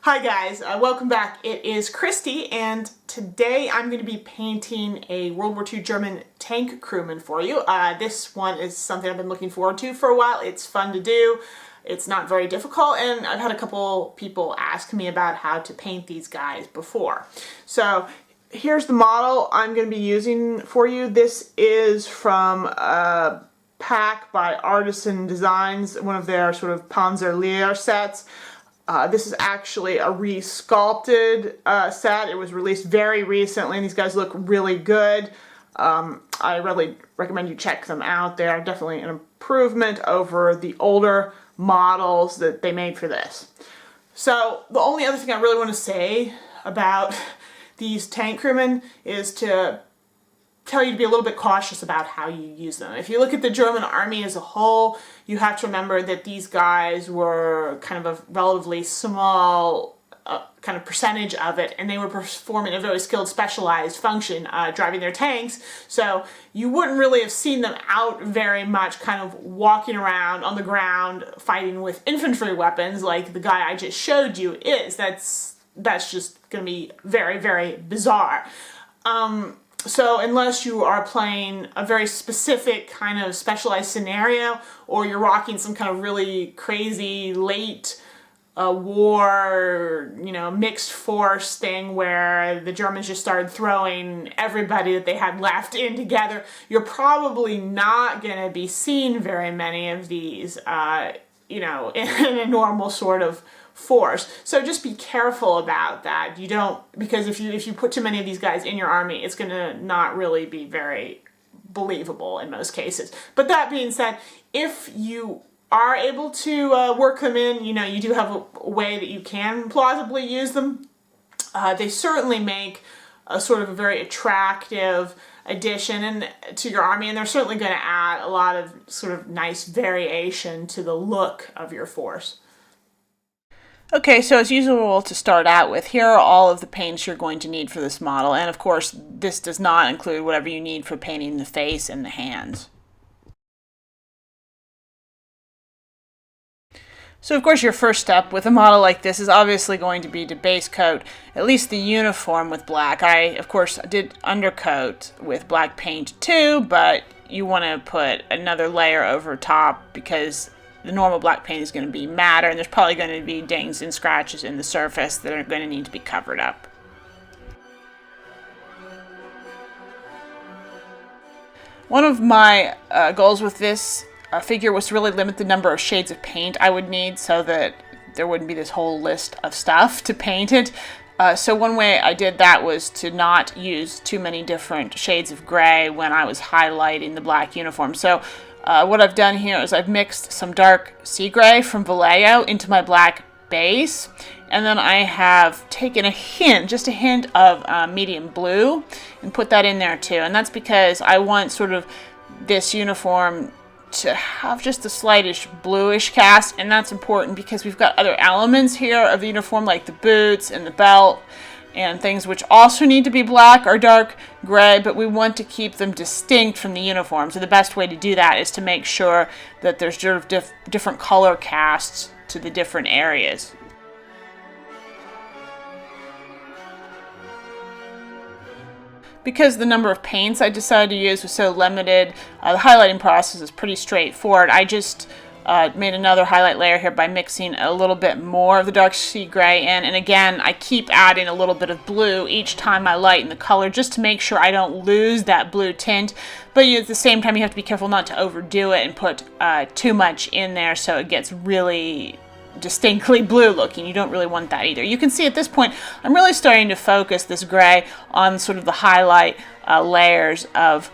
Hi guys, welcome back. It is Christy, and today I'm going to be painting a World War II German tank crewman for you. This one is something I've been looking forward to for a while. It's fun to do. It's not very difficult, and I've had a couple people ask me about how to paint these guys before. So here's the model I'm going to be using for you. This is from a pack by Artizan Designs, one of their sort of Panzerlehr sets. This is actually a re-sculpted set. It was released very recently, and these guys look really good. I really recommend you check them out. They are definitely an improvement over the older models that they made for this. So the only other thing I really want to say about these tank crewmen is to tell you to be a little bit cautious about how you use them. If you look at the German army as a whole, you have to remember that these guys were kind of a relatively small kind of percentage of it, and they were performing a very skilled, specialized function, driving their tanks. So you wouldn't really have seen them out very much, kind of walking around on the ground fighting with infantry weapons like the guy I just showed you is. That's just going to be very, very bizarre. So unless you are playing a very specific kind of specialized scenario, or you're rocking some kind of really crazy late war, mixed force thing where the Germans just started throwing everybody that they had left in together, you're probably not going to be seeing very many of these, in a normal sort of force. So just be careful about that. Because if you put too many of these guys in your army, it's going to not really be very believable in most cases. But that being said, if you are able to work them in, you do have a way that you can plausibly use them. They certainly make a sort of a very attractive addition to your army, and they're certainly going to add a lot of sort of nice variation to the look of your force. Okay, so as usual, to start out with, here are all of the paints you're going to need for this model, and of course this does not include whatever you need for painting the face and the hands. So of course your first step with a model like this is obviously going to be to base coat at least the uniform with black. I of course did undercoat with black paint too, but you want to put another layer over top because the normal black paint is going to be matter, and there's probably going to be dings and scratches in the surface that are going to need to be covered up. One of my goals with this figure was to really limit the number of shades of paint I would need so that there wouldn't be this whole list of stuff to paint it. So one way I did that was to not use too many different shades of gray when I was highlighting the black uniform. So what I've done here is I've mixed some dark sea gray from Vallejo into my black base, and then I have taken just a hint of medium blue and put that in there too. And that's because I want sort of this uniform to have just a slightish bluish cast, and that's important because we've got other elements here of the uniform like the boots and the belt and things which also need to be black or dark gray, but we want to keep them distinct from the uniform. So the best way to do that is to make sure that there's sort of different color casts to the different areas. Because the number of paints I decided to use was so limited, the highlighting process is pretty straightforward. I just made another highlight layer here by mixing a little bit more of the dark sea gray in, and again I keep adding a little bit of blue each time I lighten the color just to make sure I don't lose that blue tint, but at the same time you have to be careful not to overdo it and put too much in there so it gets really distinctly blue looking. You don't really want that either. You can see at this point I'm really starting to focus this gray on sort of the highlight layers of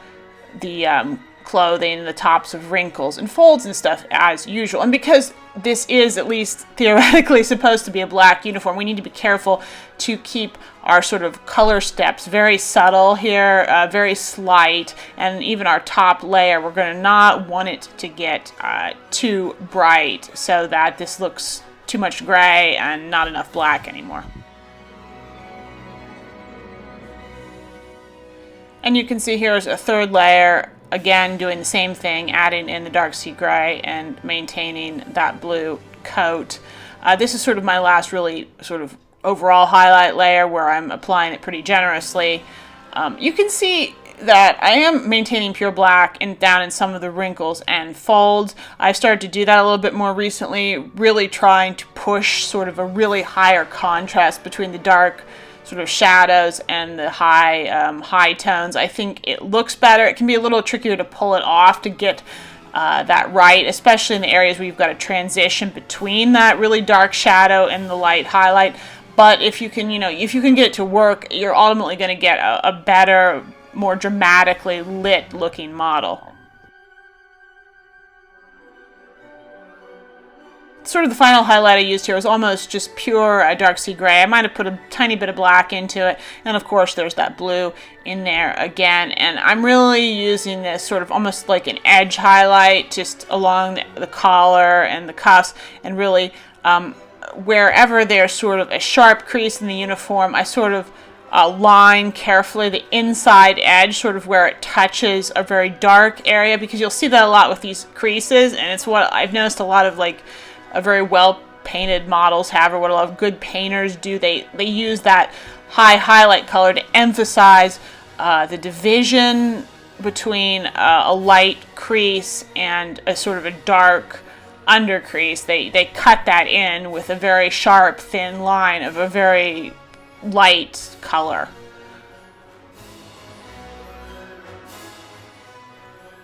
the clothing, the tops of wrinkles and folds and stuff as usual. And because this is at least theoretically supposed to be a black uniform, we need to be careful to keep our sort of color steps very subtle here, very slight, and even our top layer, we're going to not want it to get too bright so that this looks too much gray and not enough black anymore. And you can see here's a third layer, again doing the same thing, adding in the dark sea gray and maintaining that blue coat. This is sort of my last really sort of overall highlight layer where I'm applying it pretty generously. You can see that I am maintaining pure black and down in some of the wrinkles and folds. I've started to do that a little bit more recently, really trying to push sort of a really higher contrast between the dark sort of shadows and the high tones. I think it looks better. It can be a little trickier to pull it off to get that right, especially in the areas where you've got a transition between that really dark shadow and the light highlight. But if you can, if you can get it to work, you're ultimately going to get a better, more dramatically lit looking model. Sort of the final highlight I used here was almost just pure dark sea gray. I might have put a tiny bit of black into it, and of course there's that blue in there again. And I'm really using this sort of almost like an edge highlight just along the collar and the cuffs, and really wherever there's sort of a sharp crease in the uniform, I sort of line carefully the inside edge, sort of where it touches a very dark area, because you'll see that a lot with these creases, and it's what I've noticed a lot of like a very well painted models have, or what a lot of good painters do. They use that high highlight color to emphasize the division between a light crease and a sort of a dark under crease. They cut that in with a very sharp thin line of a very light color.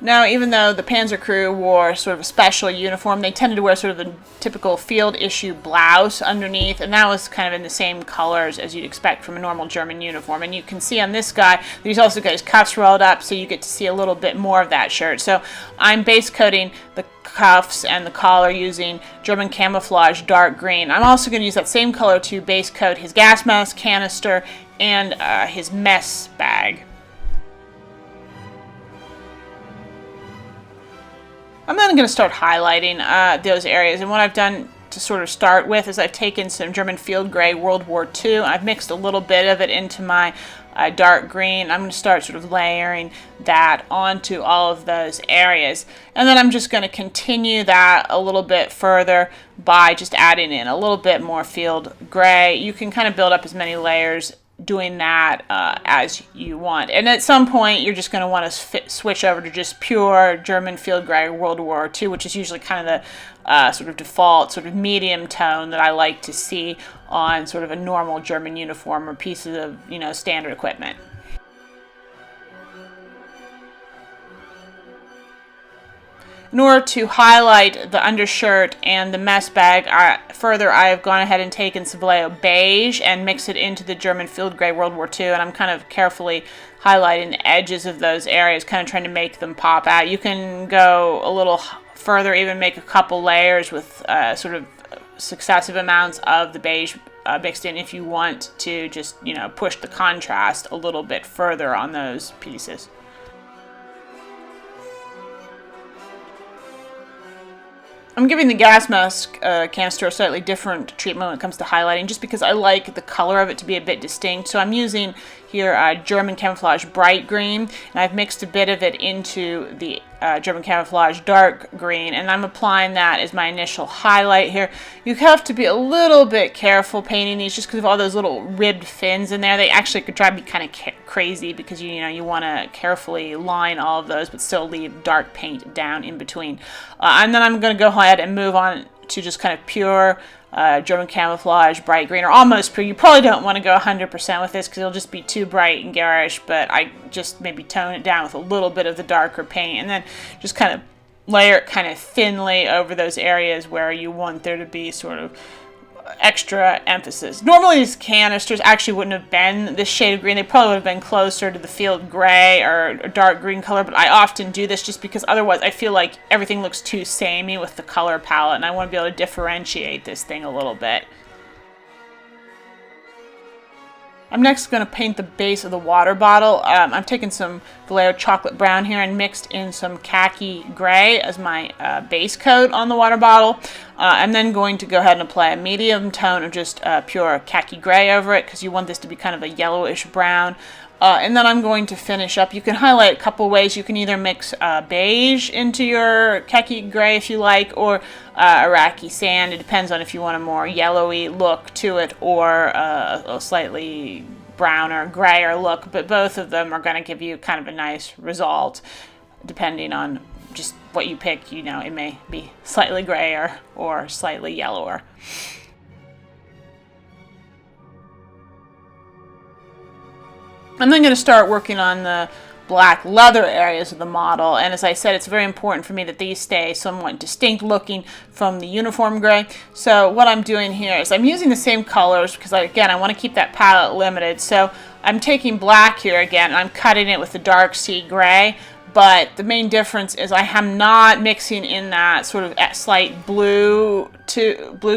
Now, even though the Panzer crew wore sort of a special uniform, they tended to wear sort of the typical field issue blouse underneath, and that was kind of in the same colors as you'd expect from a normal German uniform. And you can see on this guy that he's also got his cuffs rolled up, so you get to see a little bit more of that shirt. So I'm base coating the cuffs and the collar using German camouflage dark green. I'm also going to use that same color to base coat his gas mask canister and his mess bag. I'm then going to start highlighting those areas, and what I've done to sort of start with is I've taken some German field gray World War II, I've mixed a little bit of it into my dark green. I'm going to start sort of layering that onto all of those areas, and then I'm just going to continue that a little bit further by just adding in a little bit more field gray. You can kind of build up as many layers doing that as you want, and at some point you're just going to want to switch over to just pure German field gray World War II, which is usually kind of the sort of default sort of medium tone that I like to see on sort of a normal German uniform or pieces of standard equipment. In order to highlight the undershirt and the mess bag further, I have gone ahead and taken Vallejo beige and mixed it into the German field gray World War II, and I'm kind of carefully highlighting the edges of those areas, kind of trying to make them pop out. You can go a little further, even make a couple layers with sort of successive amounts of the beige mixed in if you want to just, push the contrast a little bit further on those pieces. I'm giving the gas mask canister a slightly different treatment when it comes to highlighting, just because I like the color of it to be a bit distinct. So I'm using here German camouflage bright green, and I've mixed a bit of it into the German camouflage dark green, and I'm applying that as my initial highlight here. You have to be a little bit careful painting these just because of all those little ribbed fins in there. They actually could drive me kind of crazy because you want to carefully line all of those but still leave dark paint down in between. And then I'm going to go ahead and move on to just kind of pure German camouflage bright green, or almost pure. You probably don't want to go 100% with this because it'll just be too bright and garish, but I just maybe tone it down with a little bit of the darker paint, and then just kind of layer it kind of thinly over those areas where you want there to be sort of extra emphasis. Normally these canisters actually wouldn't have been this shade of green. They probably would have been closer to the field gray or dark green color, but I often do this just because otherwise I feel like everything looks too samey with the color palette, and I want to be able to differentiate this thing a little bit. I'm next going to paint the base of the water bottle. I'm taking some Vallejo chocolate brown here and mixed in some khaki gray as my base coat on the water bottle. I'm then going to go ahead and apply a medium tone of just pure khaki gray over it because you want this to be kind of a yellowish brown. And then I'm going to finish up. You can highlight a couple ways. You can either mix beige into your khaki gray if you like, or Iraqi sand. It depends on if you want a more yellowy look to it, or a slightly browner, grayer look. But both of them are going to give you kind of a nice result, depending on just what you pick. You know, it may be slightly grayer or slightly yellower. I'm then going to start working on the black leather areas of the model, and as I said, it's very important for me that these stay somewhat distinct looking from the uniform gray. So what I'm doing here is I'm using the same colors because, again, I want to keep that palette limited. So I'm taking black here again, and I'm cutting it with the dark sea gray. But the main difference is I am not mixing in that sort of slight blue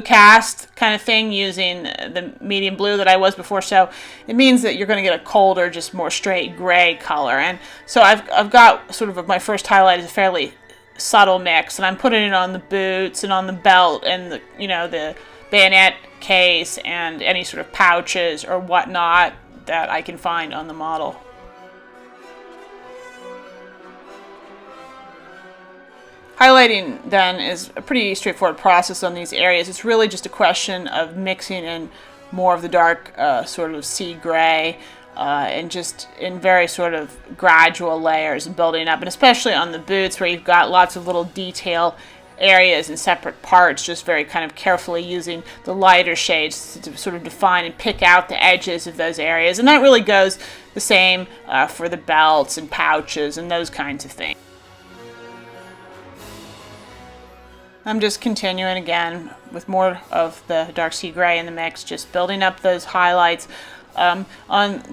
cast kind of thing using the medium blue that I was before. So it means that you're going to get a colder, just more straight gray color. And so I've got sort of my first highlight is a fairly subtle mix, and I'm putting it on the boots and on the belt and the, you know, the bayonet case and any sort of pouches or whatnot that I can find on the model. Highlighting then is a pretty straightforward process on these areas. It's really just a question of mixing in more of the dark sort of sea gray and just in very sort of gradual layers and building up, and especially on the boots where you've got lots of little detail areas and separate parts, just very kind of carefully using the lighter shades to sort of define and pick out the edges of those areas. And that really goes the same for the belts and pouches and those kinds of things. I'm just continuing again with more of the dark sea gray in the mix, just building up those highlights. On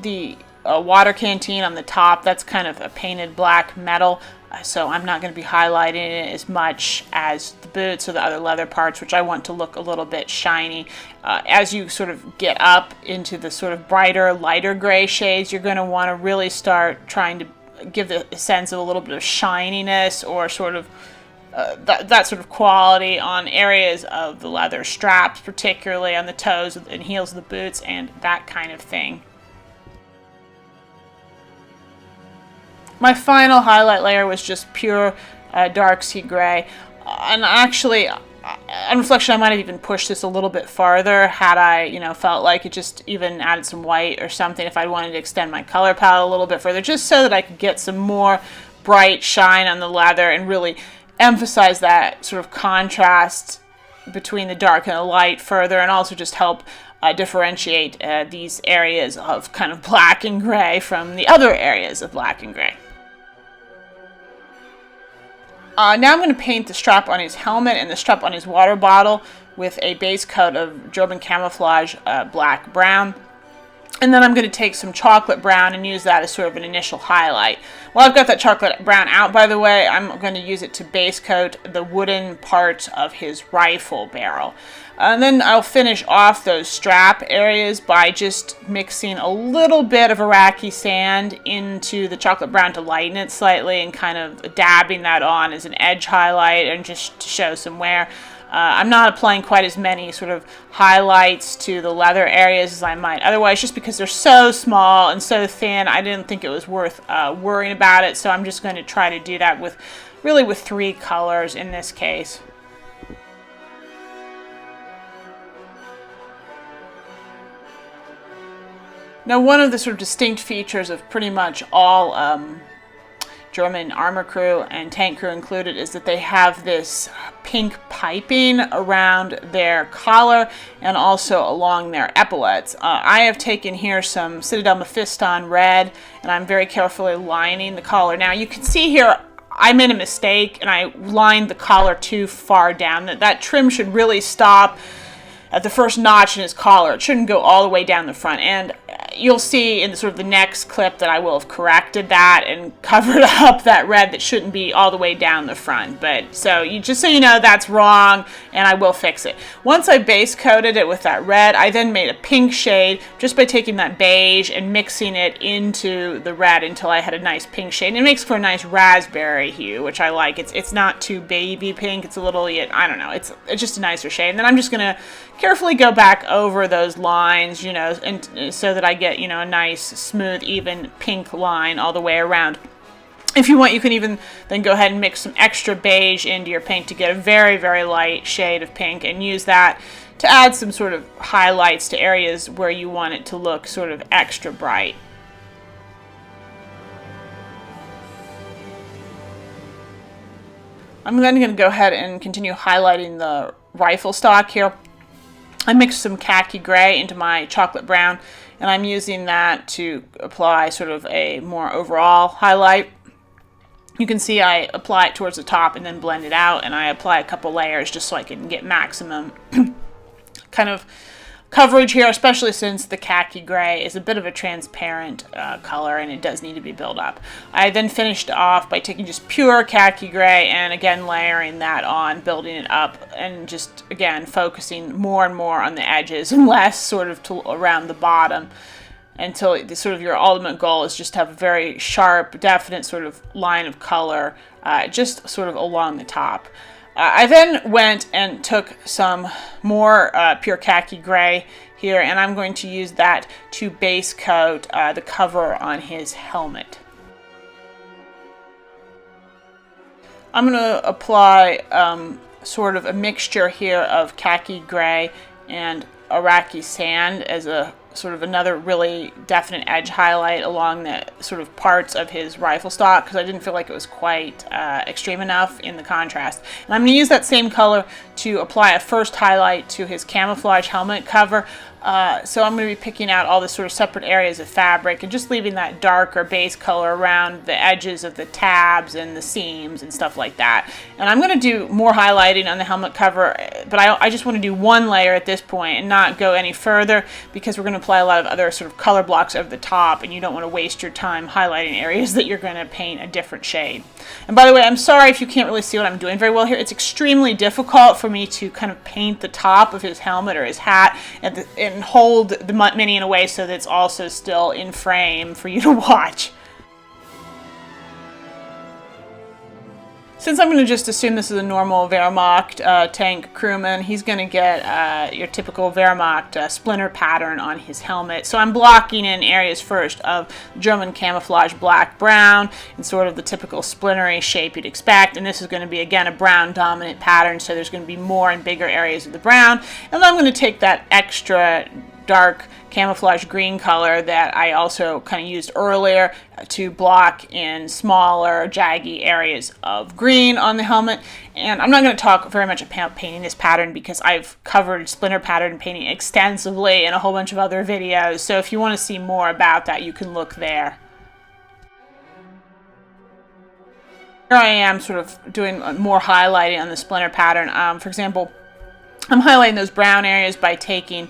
the water canteen on the top, that's kind of a painted black metal, so I'm not going to be highlighting it as much as the boots or the other leather parts, which I want to look a little bit shiny. As you sort of get up into the sort of brighter, lighter gray shades, you're going to want to really start trying to give the sense of a little bit of shininess or sort of that sort of quality on areas of the leather straps, particularly on the toes and heels of the boots and that kind of thing. My final highlight layer was just pure dark sea gray, and actually on reflection I might have even pushed this a little bit farther had I, you know, felt like it, just even added some white or something if I wanted to extend my color palette a little bit further, just so that I could get some more bright shine on the leather and really emphasize that sort of contrast between the dark and the light further, and also just help differentiate these areas of kind of black and gray from the other areas of black and gray. Now I'm going to paint the strap on his helmet and the strap on his water bottle with a base coat of German camouflage black brown. And then I'm going to take some chocolate brown and use that as sort of an initial highlight. While I've got that chocolate brown out, by the way, I'm going to use it to base coat the wooden part of his rifle barrel. And then I'll finish off those strap areas by just mixing a little bit of Iraqi sand into the chocolate brown to lighten it slightly and kind of dabbing that on as an edge highlight and just to show some wear. I'm not applying quite as many sort of highlights to the leather areas as I might otherwise, just because they're so small and so thin. I didn't think it was worth worrying about it, so I'm just going to try to do that with 3 colors in this case. Now, one of the sort of distinct features of pretty much all German armor crew and tank crew included is that they have this pink piping around their collar and also along their epaulets. I have taken here some Citadel Mephiston red, and I'm very carefully lining the collar. Now you can see here I made a mistake and I lined the collar too far down. That trim should really stop at the first notch in his collar. It shouldn't go all the way down the front, and you'll see in the sort of the next clip that I will have corrected that and covered up that red that shouldn't be all the way down the front. But so you know that's wrong, and I will fix it. Once I base coated it with that red, I then made a pink shade just by taking that beige and mixing it into the red until I had a nice pink shade. And it makes for a nice raspberry hue, which I like. It's not too baby pink. It's a little, I don't know, it's just a nicer shade. And then I'm just gonna carefully go back over those lines, you know, and so that I get, you know, a nice, smooth, even pink line all the way around. If you want, you can even then go ahead and mix some extra beige into your paint to get a very, very light shade of pink, and use that to add some sort of highlights to areas where you want it to look sort of extra bright. I'm then going to go ahead and continue highlighting the rifle stock here. I mixed some khaki gray into my chocolate brown, and I'm using that to apply sort of a more overall highlight. You can see I apply it towards the top and then blend it out, and I apply a couple layers just so I can get maximum kind of coverage here, especially since the khaki gray is a bit of a transparent color and it does need to be built up. I then finished off by taking just pure khaki gray and again layering that on, building it up, and just again focusing more and more on the edges and less sort of around the bottom, until the sort of your ultimate goal is just to have a very sharp, definite sort of line of color just sort of along the top. I then went and took some more pure khaki gray here, and I'm going to use that to base coat the cover on his helmet. I'm going to apply sort of a mixture here of khaki gray and Iraqi sand as a sort of another really definite edge highlight along the sort of parts of his rifle stock, because I didn't feel like it was quite extreme enough in the contrast. And I'm going to use that same color to apply a first highlight to his camouflage helmet cover. So I'm going to be picking out all the sort of separate areas of fabric and just leaving that darker base color around the edges of the tabs and the seams and stuff like that. And I'm going to do more highlighting on the helmet cover, but I just want to do one layer at this point and not go any further, because we're going to apply a lot of other sort of color blocks over the top, and you don't want to waste your time highlighting areas that you're going to paint a different shade. And by the way, I'm sorry if you can't really see what I'm doing very well here. It's extremely difficult for me to kind of paint the top of his helmet or his hat and hold the mini in a way so that it's also still in frame for you to watch. Since I'm going to just assume this is a normal Wehrmacht tank crewman, he's going to get your typical Wehrmacht splinter pattern on his helmet. So I'm blocking in areas first of German camouflage black-brown and sort of the typical splintery shape you'd expect. And this is going to be, again, a brown dominant pattern, so there's going to be more and bigger areas of the brown. And then I'm going to take that extra dark camouflage green color that I also kind of used earlier to block in smaller jaggy areas of green on the helmet. And I'm not going to talk very much about painting this pattern because I've covered splinter pattern painting extensively in a whole bunch of other videos, so if you want to see more about that, you can look there. Here I am sort of doing more highlighting on the splinter pattern. For example, I'm highlighting those brown areas by taking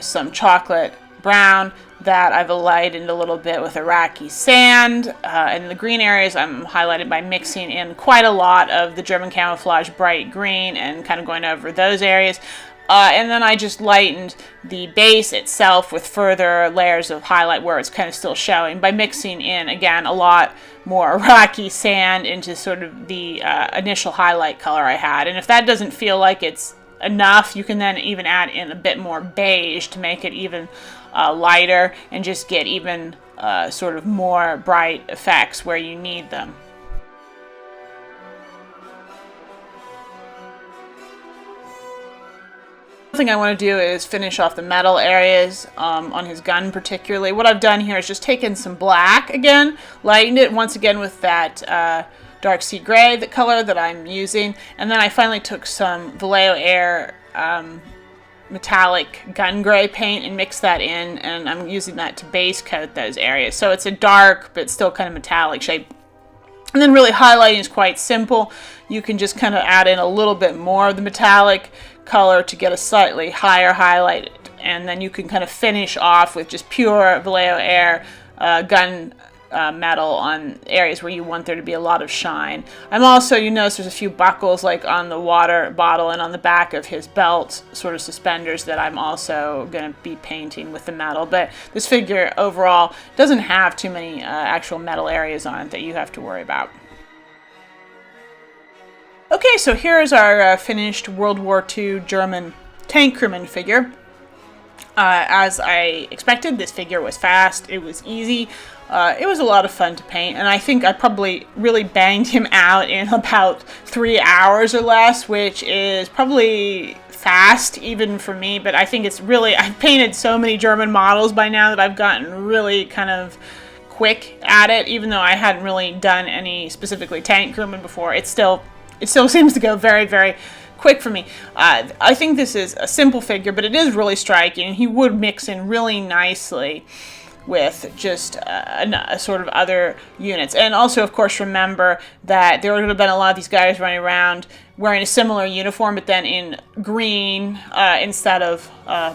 some chocolate brown that I've lightened a little bit with Iraqi sand. And the green areas I'm highlighted by mixing in quite a lot of the German camouflage bright green and kind of going over those areas. And then I just lightened the base itself with further layers of highlight where it's kind of still showing by mixing in, again, a lot more Iraqi sand into sort of the initial highlight color I had. And if that doesn't feel like it's enough, you can then even add in a bit more beige to make it even lighter and just get even sort of more bright effects where you need them. The thing I want to do is finish off the metal areas on his gun particularly. What I've done here is just taken some black again, lightened it once again with that dark sea gray, the color that I'm using, and then I finally took some WWII metallic gun gray paint and mixed that in, and I'm using that to base coat those areas. So it's a dark but still kind of metallic shape. And then really highlighting is quite simple. You can just kind of add in a little bit more of the metallic color to get a slightly higher highlight, and then you can kind of finish off with just pure WWII gun metal on areas where you want there to be a lot of shine. I'm also, you notice there's a few buckles like on the water bottle and on the back of his belt sort of suspenders that I'm also going to be painting with the metal, but this figure overall doesn't have too many actual metal areas on it that you have to worry about. Okay, so here's our finished World War II German tank crewman figure. As I expected, this figure was fast, it was easy, it was a lot of fun to paint, and I think I probably really banged him out in about 3 hours or less, which is probably fast even for me, but I think it's really, I've painted so many German models by now that I've gotten really kind of quick at it, even though I hadn't really done any specifically tank crewmen before. It still seems to go very, very quick for me. I think this is a simple figure, but it is really striking. He would mix in really nicely with just a sort of other units. And also, of course, remember that there would have been a lot of these guys running around wearing a similar uniform, but then in green instead of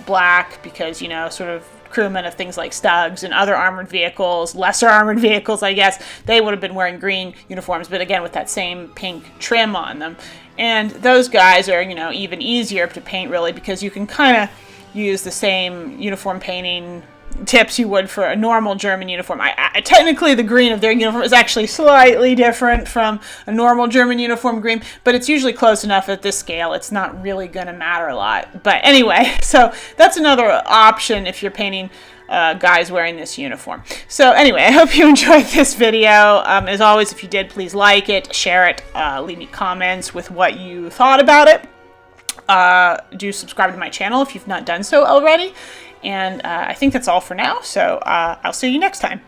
black, because, you know, sort of crewmen of things like Stugs and other armored vehicles, lesser armored vehicles, I guess, they would have been wearing green uniforms, but again with that same pink trim on them. And those guys are, you know, even easier to paint really, because you can kind of use the same uniform painting tips you would for a normal German uniform. Technically the green of their uniform is actually slightly different from a normal German uniform green, but it's usually close enough at this scale it's not really going to matter a lot. But anyway, so that's another option if you're painting guys wearing this uniform. So anyway, I hope you enjoyed this video. As always, if you did, please like it, share it, leave me comments with what you thought about it. Do subscribe to my channel if you've not done so already. And I think that's all for now, so I'll see you next time.